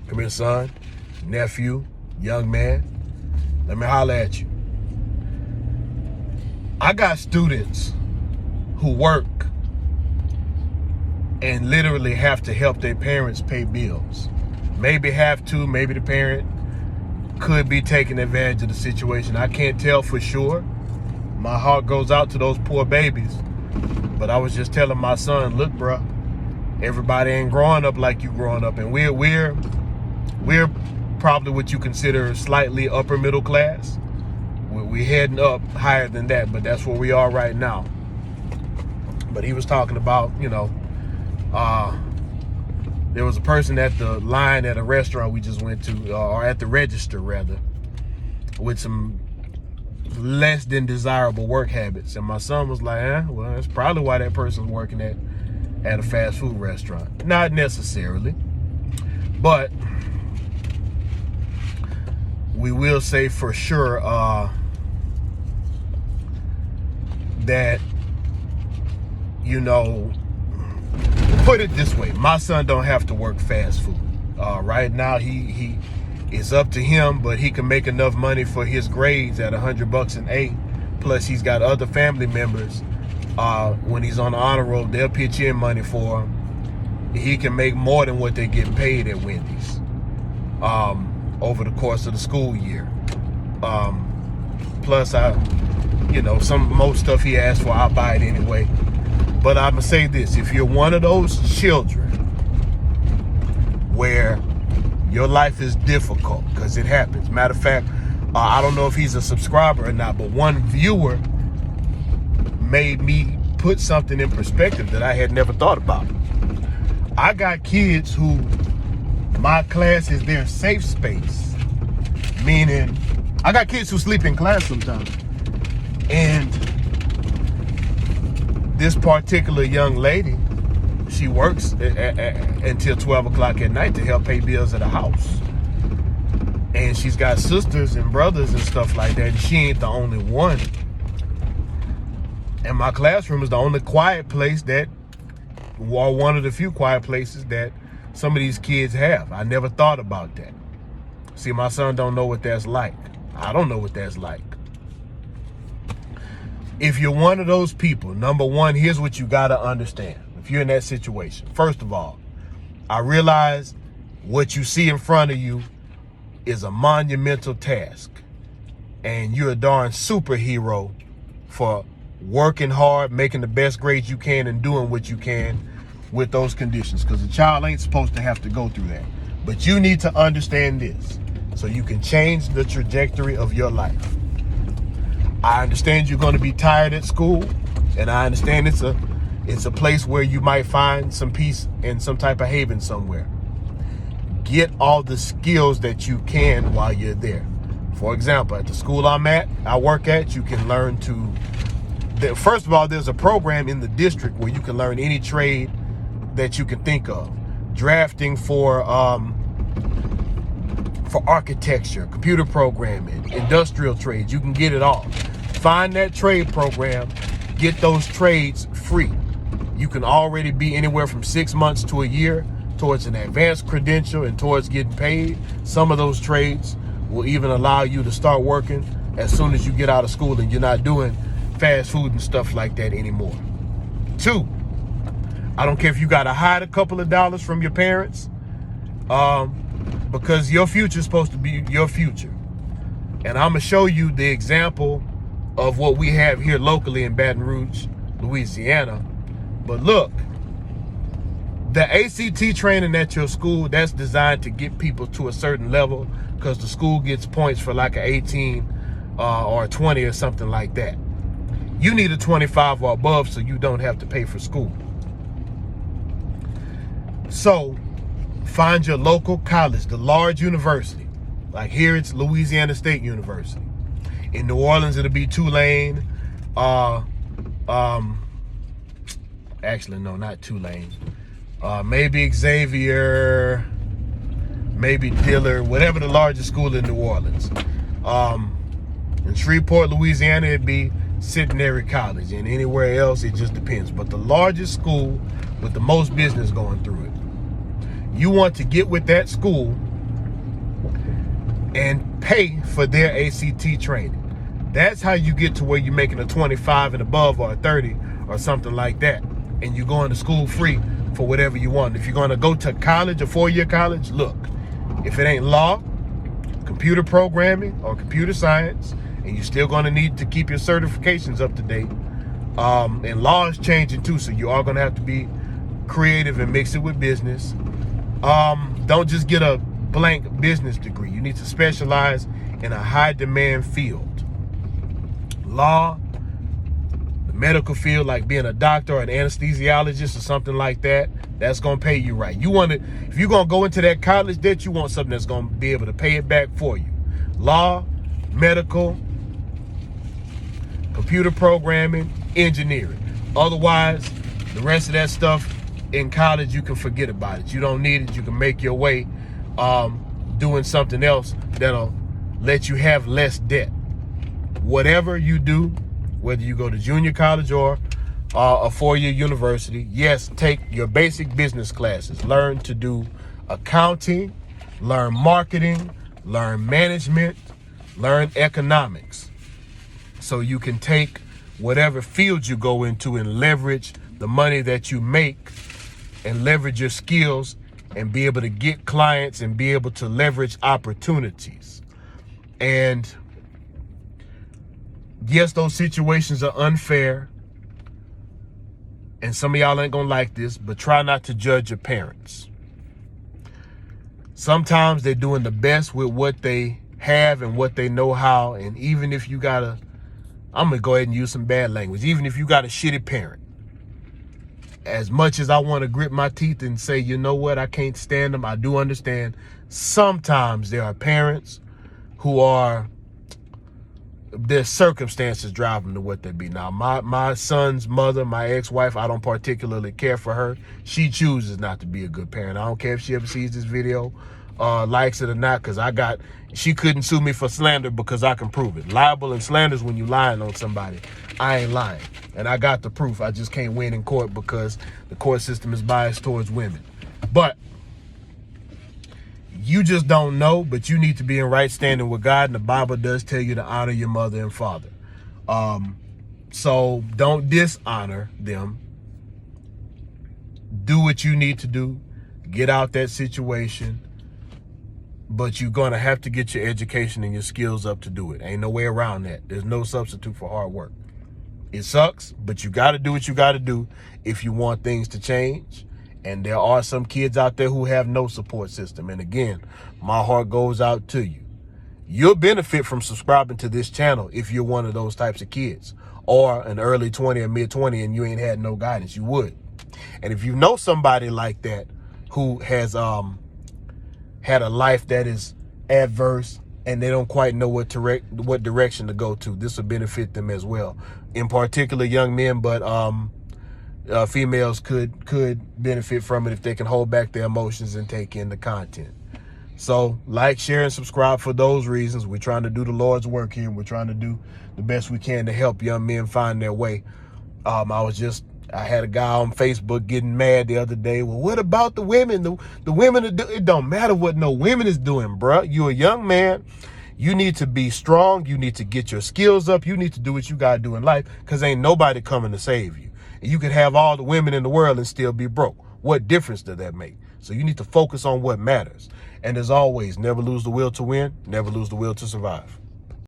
Come here, son, nephew, young man. Let me holler at you. I got students who work and literally have to help their parents pay bills. Maybe have to, maybe the parent could be taking advantage of the situation. I can't tell for sure. My heart goes out to those poor babies. But I was just telling my son, look, bro, everybody ain't growing up like you growing up, and we're probably what you consider slightly upper middle class. We're heading up higher than that, but that's where we are right now. But he was talking about, there was a person at the line at a restaurant we just went to, or at the register rather, with some less than desirable work habits. And my son was like, well, that's probably why that person's working at a fast food restaurant. Not necessarily, but we will say for sure that, put it this way, my son don't have to work fast food. Right now, he it's up to him, but he can make enough money for his grades at $100 an A. Plus, he's got other family members. When he's on the honor roll, they'll pitch in money for him. He can make more than what they get paid at Wendy's over the course of the school year. Plus, most stuff he asks for, I'll buy it anyway. But I'm gonna say this: if you're one of those children where your life is difficult, because it happens. Matter of fact, I don't know if he's a subscriber or not, but one viewer made me put something in perspective that I had never thought about. I got kids who my class is their safe space, meaning I got kids who sleep in class sometimes. And this particular young lady, she works until 12 o'clock at night to help pay bills at the house. And she's got sisters and brothers and stuff like that, and she ain't the only one. And my classroom is the only quiet place or one of the few quiet places that some of these kids have. I never thought about that. See, my son don't know what that's like. I don't know what that's like. If you're one of those people, number one, here's what you gotta understand. If you're in that situation, first of all, I realize what you see in front of you is a monumental task, and you're a darn superhero for working hard, making the best grades you can, and doing what you can with those conditions, because a child ain't supposed to have to go through that. But you need to understand this so you can change the trajectory of your life. I understand you're going to be tired at school, and I understand it's a place where you might find some peace and some type of haven somewhere. Get all the skills that you can while you're there. For example, at the school I work at, you can learn first of all, there's a program in the district where you can learn any trade that you can think of. Drafting for architecture, computer programming, industrial trades, you can get it all. Find that trade program, get those trades free. You can already be anywhere from 6 months to a year towards an advanced credential and towards getting paid. Some of those trades will even allow you to start working as soon as you get out of school and you're not doing fast food and stuff like that anymore. 2, I don't care if you got to hide a couple of dollars from your parents, because your future is supposed to be your future. And I'm going to show you the example of what we have here locally in Baton Rouge, Louisiana. But look, the ACT training at your school, that's designed to get people to a certain level, because the school gets points for like an 18 or a 20 or something like that. You need a 25 or above so you don't have to pay for school. So find your local college, the large university. Like here, it's Louisiana State University. In New Orleans, it'll be Tulane. Actually, no, not Tulane. Maybe Xavier, maybe Dillard, whatever the largest school in New Orleans. In Shreveport, Louisiana, it'd be Centenary College, and anywhere else, it just depends. But the largest school with the most business going through it. You want to get with that school and pay for their ACT training. That's how you get to where you're making a 25 and above, or a 30 or something like that. And you're going to school free for whatever you want. If you're going to go to college, a 4-year college, look, if it ain't law, computer programming, or computer science, and you're still going to need to keep your certifications up to date. And law is changing too, so you are going to have to be creative and mix it with business. Don't just get a blank business degree. You need to specialize in a high demand field. Law, the medical field, like being a doctor or an anesthesiologist or something like that, that's going to pay you right. You want to, if you're going to go into that college debt, you want something that's going to be able to pay it back for you. Law, medical, computer programming, engineering. Otherwise, the rest of that stuff in college, you can forget about it. You don't need it. You can make your way doing something else that'll let you have less debt. Whatever you do, whether you go to junior college or a 4-year university, yes, take your basic business classes. Learn to do accounting, learn marketing, learn management, learn economics. So you can take whatever field you go into and leverage the money that you make and leverage your skills and be able to get clients and be able to leverage opportunities. And yes, those situations are unfair. And some of y'all ain't gonna like this, but try not to judge your parents. Sometimes they're doing the best with what they have and what they know how. And even if you got I'm gonna go ahead and use some bad language. Even if you got a shitty parent, as much as I want to grit my teeth and say, you know what, I can't stand them, I do understand. Sometimes there are parents who are, their circumstances drive them to what they be. Now, my son's mother, my ex-wife, I don't particularly care for her. She chooses not to be a good parent. I don't care if she ever sees this video, likes it or not, because she couldn't sue me for slander because I can prove it. Libel and slander is when you lying on somebody. I ain't lying. And I got the proof. I just can't win in court because the court system is biased towards women. But you just don't know, but you need to be in right standing with God. And the Bible does tell you to honor your mother and father. So don't dishonor them. Do what you need to do. Get out that situation. But you're going to have to get your education and your skills up to do it. Ain't no way around that. There's no substitute for hard work. It sucks, but you got to do what you got to do if you want things to change. And there are some kids out there who have no support system. And again, my heart goes out to you. You'll benefit from subscribing to this channel if you're one of those types of kids, or an early 20 or mid 20 and you ain't had no guidance. You would. And if you know somebody like that who has had a life that is adverse and they don't quite know what direction to go to, this will benefit them as well. In particular, young men, but females could benefit from it if they can hold back their emotions and take in the content. So like, share, and subscribe for those reasons. We're trying to do the Lord's work here. We're trying to do the best we can to help young men find their way. I had a guy on Facebook getting mad the other day. Well, what about the women? The women it don't matter what no women is doing, bruh. You're a young man. You need to be strong. You need to get your skills up. You need to do what you got to do in life, because ain't nobody coming to save you. And you could have all the women in the world and still be broke. What difference does that make? So you need to focus on what matters. And as always, never lose the will to win. Never lose the will to survive.